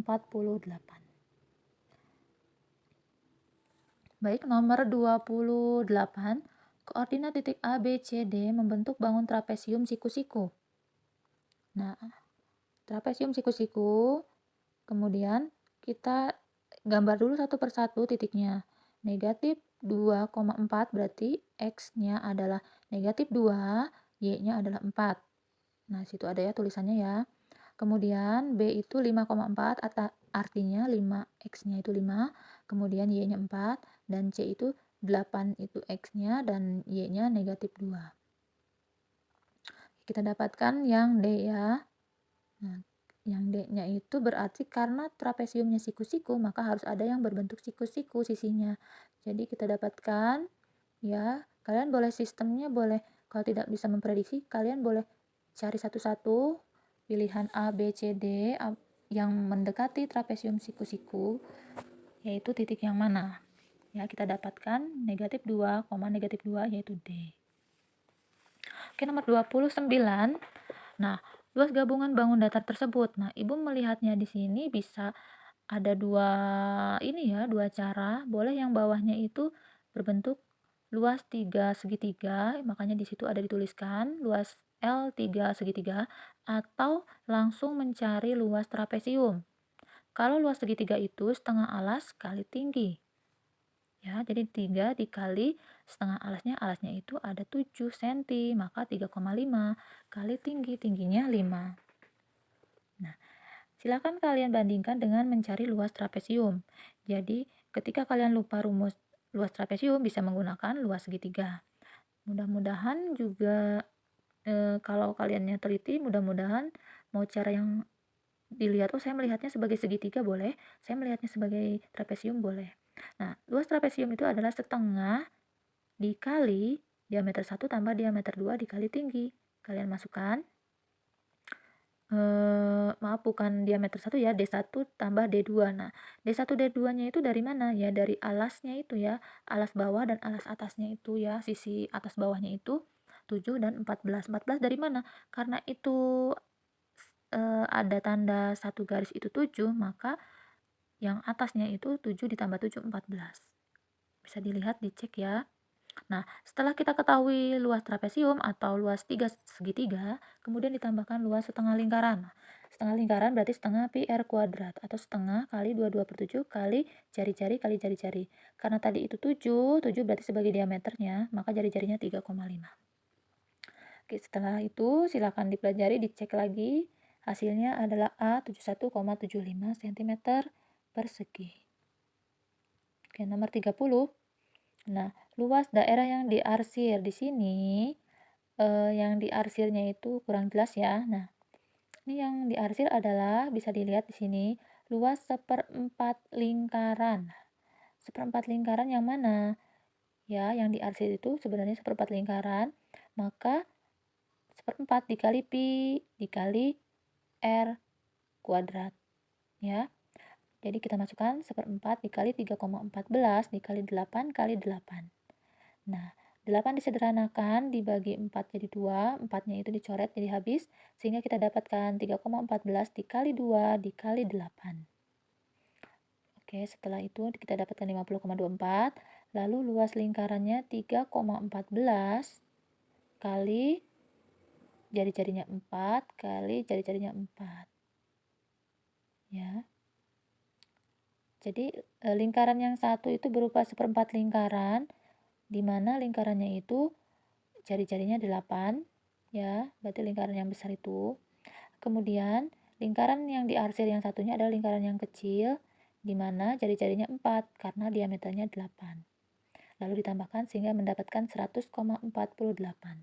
Baik, nomor 28. Koordinat titik A, B, C, D membentuk bangun trapesium siku-siku. Nah, trapesium siku-siku, kemudian kita gambar dulu satu persatu titiknya. Negatif 2,4 berarti X-nya adalah negatif 2, Y-nya adalah 4. Nah, situ ada ya tulisannya ya. Kemudian B itu 5,4, artinya 5, X-nya itu 5, kemudian Y-nya 4, dan C itu 8 itu X-nya, dan Y-nya negatif 2. Kita dapatkan yang D ya. Nah, yang D-nya itu berarti karena trapesiumnya siku-siku, maka harus ada yang berbentuk siku-siku sisinya. Jadi kita dapatkan ya, kalian boleh sistemnya boleh, kalau tidak bisa memprediksi, kalian boleh cari satu-satu pilihan A, B, C, D yang mendekati trapesium siku-siku, yaitu titik yang mana. Ya, kita dapatkan negatif 2, negatif 2 yaitu D. Oke, nomor 29. Nah, luas gabungan bangun datar tersebut. Nah, Ibu melihatnya di sini bisa ada dua ini ya, dua cara. Boleh yang bawahnya itu berbentuk luas 3 segitiga, makanya di situ ada dituliskan luas L 3 segitiga, atau langsung mencari luas trapesium. Kalau luas segitiga itu setengah alas kali tinggi. Ya, jadi 3 dikali setengah alasnya itu ada 7 cm, maka 3,5 kali tingginya 5. Nah, silakan kalian bandingkan dengan mencari luas trapesium. Jadi, ketika kalian lupa rumus luas trapesium, bisa menggunakan luas segitiga. Mudah-mudahan juga kalau kaliannya teliti, mudah-mudahan mau cara yang dilihat, oh saya melihatnya sebagai segitiga boleh, saya melihatnya sebagai trapesium boleh. Nah, luas trapesium itu adalah setengah dikali diameter 1 tambah diameter 2 dikali tinggi. Kalian masukkan, maaf bukan diameter 1 ya, D1 tambah D2. Nah, D1 D2-nya itu dari mana? Ya dari alasnya itu ya, alas bawah dan alas atasnya itu ya, sisi atas bawahnya itu 7 dan 14. 14 dari mana? Karena itu ada tanda satu garis itu 7, maka yang atasnya itu 7 ditambah 7, 14. Bisa dilihat, dicek ya. Nah, setelah kita ketahui luas trapesium atau luas 3 segitiga, kemudian ditambahkan luas setengah lingkaran. Setengah lingkaran berarti setengah pi r kuadrat, atau setengah kali 22/7 kali jari-jari kali jari-jari. Karena tadi itu 7 berarti sebagai diameternya, maka jari-jarinya 3,5. Oke, setelah itu silakan dipelajari, dicek lagi. Hasilnya adalah A 71,75 cm persegi. Oke, nomor 30. Nah, luas daerah yang diarsir di sini, yang diarsirnya itu kurang jelas ya. Nah, ini yang diarsir adalah bisa dilihat di sini luas seperempat lingkaran. Seperempat lingkaran yang mana? Ya, yang diarsir itu sebenarnya seperempat lingkaran, maka seperempat dikali pi dikali r kuadrat ya. Jadi kita masukkan seperempat dikali 3,14 dikali 8 kali 8. Nah, 8 disederhanakan dibagi 4 jadi 2, 4-nya itu dicoret jadi habis, sehingga kita dapatkan 3,14 dikali 2 dikali 8. Oke, setelah itu kita dapatkan 50,24, lalu luas lingkarannya 3,14 kali jari-jarinya 4 kali jari-jarinya 4. Ya. Jadi lingkaran yang satu itu berupa seperempat lingkaran, di mana lingkarannya itu jari-jarinya 8, ya, berarti lingkaran yang besar itu. Kemudian lingkaran yang diarsir yang satunya adalah lingkaran yang kecil, di mana jari-jarinya 4 karena diameternya 8. Lalu ditambahkan sehingga mendapatkan 100,48.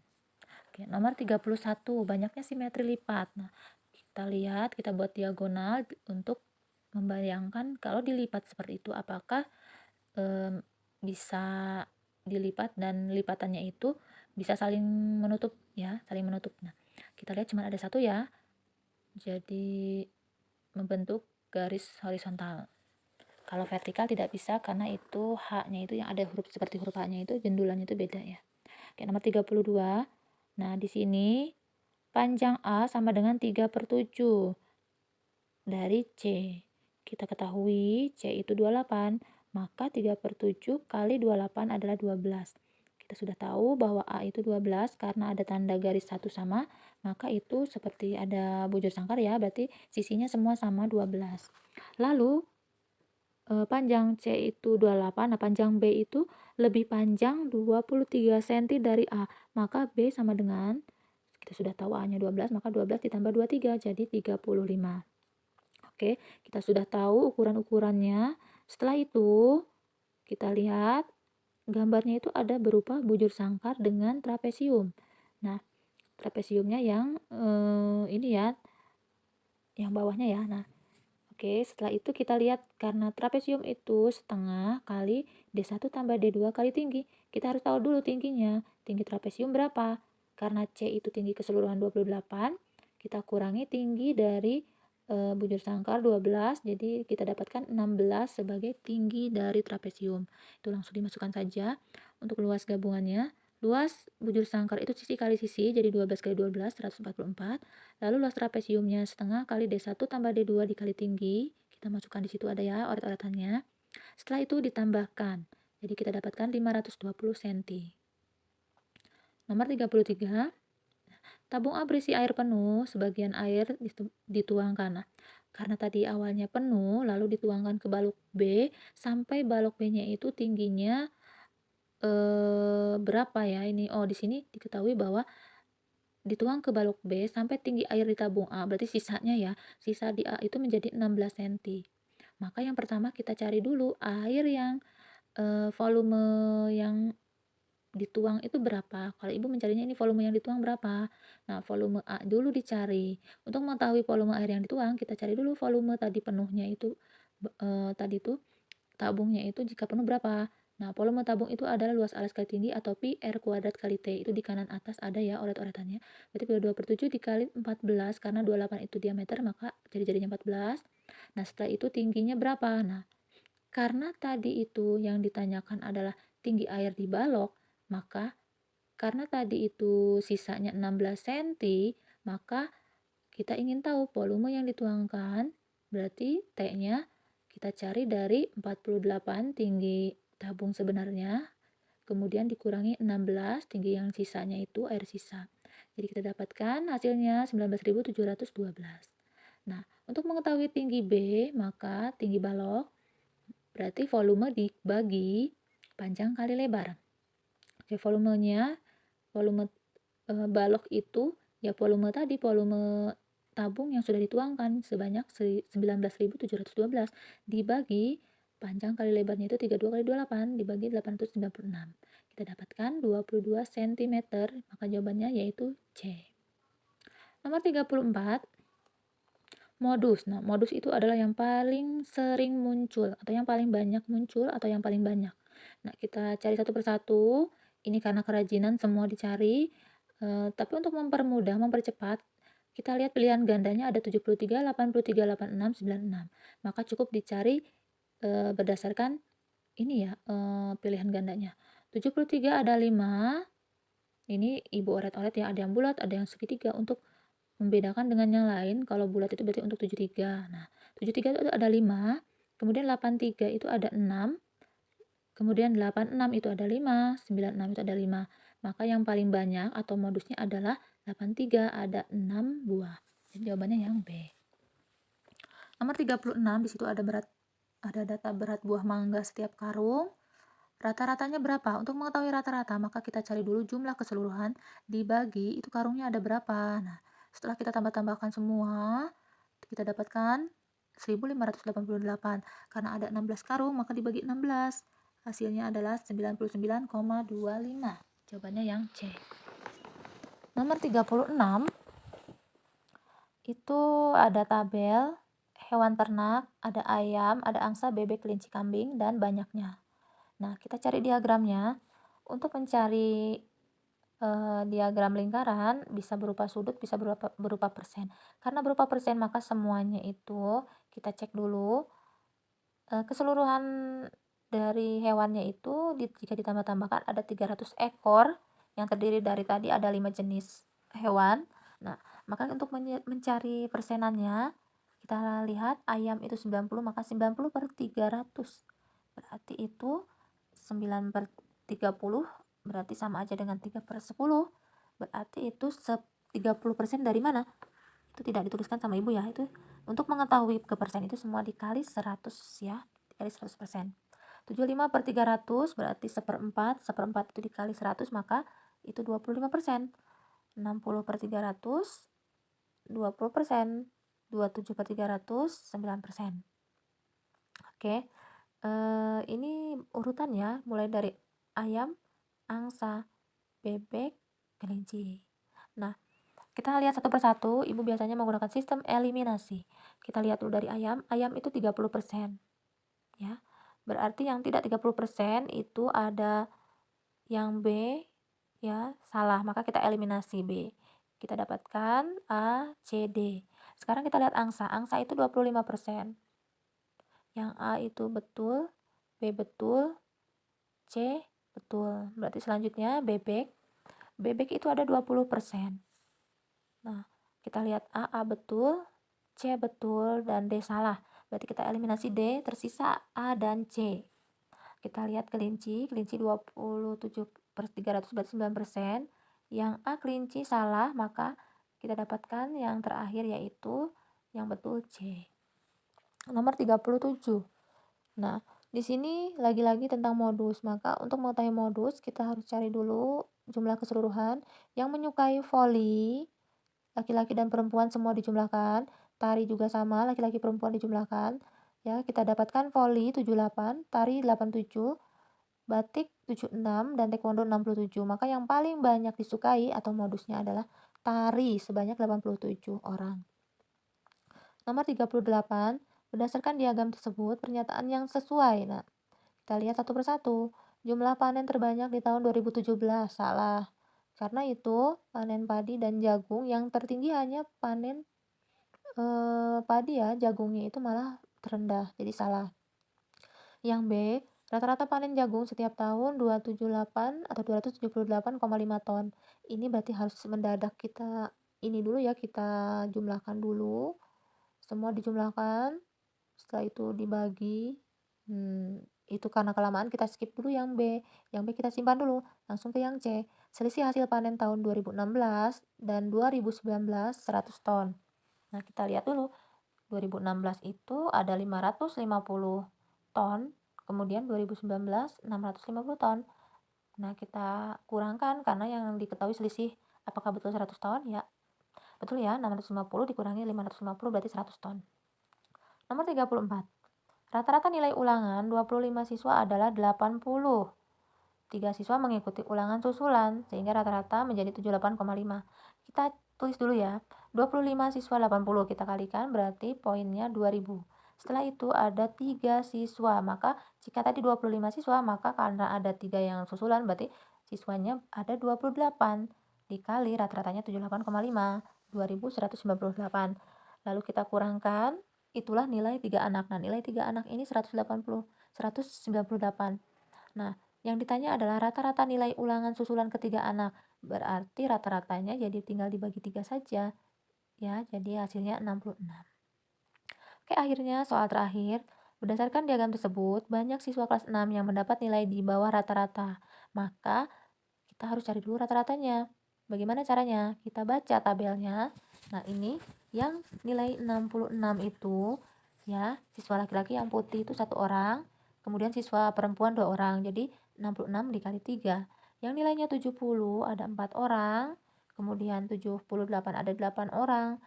Oke, nomor 31, banyaknya simetri lipat. Nah, kita lihat, kita buat diagonal untuk membayangkan kalau dilipat seperti itu apakah bisa dilipat dan lipatannya itu bisa saling menutup ya, saling menutup. Nah, kita lihat cuma ada satu ya, jadi membentuk garis horizontal. Kalau vertikal tidak bisa karena itu H-nya itu yang ada huruf seperti huruf H-nya itu jendulannya itu beda ya. Oke, nomor 32. Nah, di sini panjang A sama dengan 3/7 dari C. Kita ketahui C itu 28, maka 3/7 kali 28 adalah 12. Kita sudah tahu bahwa A itu 12 karena ada tanda garis satu sama, maka itu seperti ada bujur sangkar ya, berarti sisinya semua sama 12. Lalu panjang C itu 28, nah panjang B itu lebih panjang 23 cm dari A, maka B sama dengan, kita sudah tahu A-nya 12, maka 12 ditambah 23 jadi 35. Oke, kita sudah tahu ukuran-ukurannya. Setelah itu, kita lihat gambarnya itu ada berupa bujur sangkar dengan trapesium. Nah, trapesiumnya yang ini ya, yang bawahnya ya. Nah, oke, setelah itu kita lihat karena trapesium itu setengah kali D1 tambah D2 kali tinggi. Kita harus tahu dulu tingginya. Tinggi trapesium berapa? Karena C itu tinggi keseluruhan 28, kita kurangi tinggi dari bujur sangkar 12, jadi kita dapatkan 16 sebagai tinggi dari trapesium. Itu langsung dimasukkan saja. Untuk luas gabungannya, luas bujur sangkar itu sisi kali sisi, jadi 12 kali 12, 144. Lalu luas trapesiumnya setengah kali D1 tambah D2 dikali tinggi. Kita masukkan di situ ada ya oret-oretannya. Setelah itu ditambahkan. Jadi kita dapatkan 520 cm. Nomor 33. Tabung A berisi air penuh, sebagian air dituangkan. Nah, karena tadi awalnya penuh, lalu dituangkan ke balok B, sampai balok B-nya itu tingginya berapa ya ini? Oh, di sini diketahui bahwa dituang ke balok B sampai tinggi air di tabung A, berarti sisanya ya, sisa di A itu menjadi 16 cm. Maka yang pertama kita cari dulu air yang volume yang dituang itu berapa. Kalau ibu mencarinya ini volume yang dituang berapa. Nah, volume A dulu dicari. Untuk mengetahui volume air yang dituang, kita cari dulu volume tadi penuhnya itu tadi tuh tabungnya itu jika penuh berapa. Nah, volume tabung itu adalah luas alas kali tinggi atau pi R kuadrat kali T. Itu di kanan atas ada ya oret-oretannya. Berarti 22/7 dikali 14, karena 28 itu diameter, maka jari-jarinya 14. Nah, setelah itu tingginya berapa? Nah, karena tadi itu yang ditanyakan adalah tinggi air di balok, maka karena tadi itu sisanya 16 cm, maka kita ingin tahu volume yang dituangkan, berarti T-nya kita cari dari 48 tinggi tabung sebenarnya, kemudian dikurangi 16 tinggi yang sisanya itu air sisa. Jadi kita dapatkan hasilnya 19.712. Nah, untuk mengetahui tinggi B, maka tinggi balok berarti volume dibagi panjang kali lebar. Oke, volume balok itu ya volume tadi, volume tabung yang sudah dituangkan sebanyak 19.712 dibagi panjang kali lebarnya itu 32 kali 28 dibagi 896. Kita dapatkan 22 cm, maka jawabannya yaitu C. Nomor 34, modus. Nah, modus itu adalah yang paling sering muncul atau yang paling banyak muncul atau yang paling banyak. Nah, kita cari satu persatu. Ini karena kerajinan semua dicari. Tapi untuk mempermudah, mempercepat, kita lihat pilihan gandanya ada 73, 83, 86, 96. Maka cukup dicari berdasarkan ini ya, pilihan gandanya. 73 ada 5. Ini ibu oret-oret ya, ada yang bulat, ada yang segitiga. Untuk membedakan dengan yang lain, kalau bulat itu berarti untuk 73. Nah, 73 itu ada 5, kemudian 83 itu ada 6, kemudian 86 itu ada 5, 96 itu ada 5. Maka yang paling banyak atau modusnya adalah 83, ada 6 buah. Jadi jawabannya yang B. Nomor 36, di situ ada data berat buah mangga setiap karung. Rata-ratanya berapa? Untuk mengetahui rata-rata, maka kita cari dulu jumlah keseluruhan dibagi itu karungnya ada berapa. Nah, setelah kita tambah-tambahkan semua, kita dapatkan 1588. Karena ada 16 karung, maka dibagi 16. Hasilnya adalah 99,25. Jawabannya yang C. Nomor 36, itu ada tabel hewan ternak, ada ayam, ada angsa, bebek, kelinci, kambing, dan banyaknya. Nah, kita cari diagramnya. untuk mencari diagram lingkaran bisa berupa sudut, bisa berupa persen. Karena berupa persen maka semuanya itu kita cek dulu keseluruhan dari hewannya itu jika ditambah-tambahkan ada 300 ekor yang terdiri dari tadi ada 5 jenis hewan. Nah, maka untuk mencari persenannya kita lihat ayam itu 90 maka 90 per 300 berarti itu 9 per 30 berarti sama aja dengan 3 per 10 berarti itu 30% dari mana? Itu tidak dituliskan sama ibu ya, itu untuk mengetahui ke persen itu semua dikali 100 ya, dikali 100%. 75 per 300 berarti seperempat itu dikali 100 maka itu 25%. 60 per 300 20%. 27 per 300 9%. Oke, ini urutannya mulai dari ayam, angsa, bebek, kelinci. Nah, kita lihat satu persatu, ibu biasanya menggunakan sistem eliminasi. Kita lihat dulu dari ayam itu 30%. Ya, berarti yang tidak 30% itu ada yang B, ya, salah, maka kita eliminasi B. Kita dapatkan A, C, D. Sekarang kita lihat angsa itu 25%. Yang A itu betul, B betul, C betul. Berarti selanjutnya bebek. Bebek itu ada 20%. Nah, kita lihat A betul, C betul, dan D salah. Berarti kita eliminasi D, tersisa A dan C. Kita lihat kelinci 27 per 300 berarti 9%. Yang A kelinci salah, maka kita dapatkan yang terakhir yaitu yang betul C. Nomor 37. Nah, di sini lagi-lagi tentang modus. Maka untuk mengetahui modus, kita harus cari dulu jumlah keseluruhan. Yang menyukai voli, laki-laki dan perempuan semua dijumlahkan. Tari juga sama, laki-laki perempuan dijumlahkan. Ya, kita dapatkan voli 78, tari 87, batik 76, dan taekwondo 67. Maka yang paling banyak disukai atau modusnya adalah tari sebanyak 87 orang. Nomor 38, berdasarkan diagram tersebut, pernyataan yang sesuai. Nah, kita lihat satu persatu. Jumlah panen terbanyak di tahun 2017, salah. Karena itu panen padi dan jagung yang tertinggi hanya panen padi ya, jagungnya itu malah terendah, jadi salah. Yang B, rata-rata panen jagung setiap tahun 278 atau 278,5 ton. Ini berarti harus mendadak kita ini dulu ya, kita jumlahkan dulu. Semua dijumlahkan, setelah itu dibagi. Itu karena kelamaan kita skip dulu yang B. Yang B kita simpan dulu, langsung ke yang C. Selisih hasil panen tahun 2016 dan 2019 100 ton. Nah, kita lihat dulu. 2016 itu ada 550 ton, kemudian 2019 650 ton. Nah, kita kurangkan karena yang diketahui selisih apakah betul 100 ton? Ya, betul ya, 650 dikurangi 550 berarti 100 ton. Nomor 34. Rata-rata nilai ulangan 25 siswa adalah 80. 3 siswa mengikuti ulangan susulan, sehingga rata-rata menjadi 78,5. Kita tulis dulu ya, 25 siswa 80 kita kalikan berarti poinnya 2000. Setelah itu ada 3 siswa, maka jika tadi 25 siswa, maka karena ada 3 yang susulan berarti siswanya ada 28 dikali rata-ratanya 78,5, 2198. Lalu kita kurangkan, itulah nilai 3 anak. Nah, nilai 3 anak ini 198. Nah, yang ditanya adalah rata-rata nilai ulangan susulan ketiga anak. Berarti rata-ratanya jadi tinggal dibagi 3 saja. Ya, jadi hasilnya 66. Oke, akhirnya soal terakhir. Berdasarkan diagram tersebut, banyak siswa kelas 6 yang mendapat nilai di bawah rata-rata. Maka, kita harus cari dulu rata-ratanya. Bagaimana caranya? Kita baca tabelnya. Nah, ini yang nilai 66 itu, ya, siswa laki-laki yang putih itu 1 orang, kemudian siswa perempuan 2 orang. Jadi, 66 dikali 3. Yang nilainya 70 ada 4 orang, kemudian 78 ada 8 orang,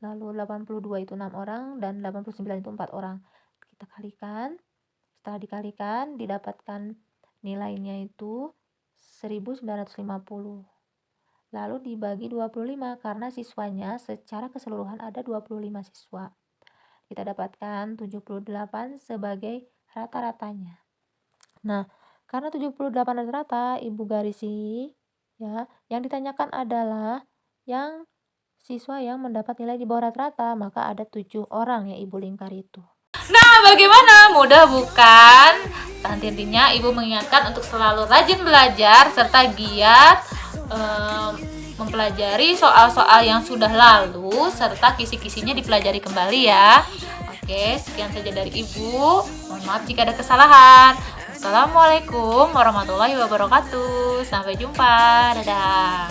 lalu 82 itu 6 orang, dan 89 itu 4 orang. Kita kalikan, setelah dikalikan didapatkan nilainya itu 1950. Lalu dibagi 25 karena siswanya secara keseluruhan ada 25 siswa. Kita dapatkan 78 sebagai rata-ratanya. Nah, Karena 78 rata-rata, Ibu garisi ya. Yang ditanyakan adalah yang siswa yang mendapat nilai di bawah rata-rata, maka ada 7 orang yang Ibu lingkar itu. Nah, bagaimana? Mudah bukan? Intinya Ibu mengingatkan untuk selalu rajin belajar serta giat mempelajari soal-soal yang sudah lalu serta kisi-kisinya dipelajari kembali ya. Oke, sekian saja dari Ibu. Mohon maaf jika ada kesalahan. Assalamualaikum warahmatullahi wabarakatuh. Sampai jumpa. Dadah.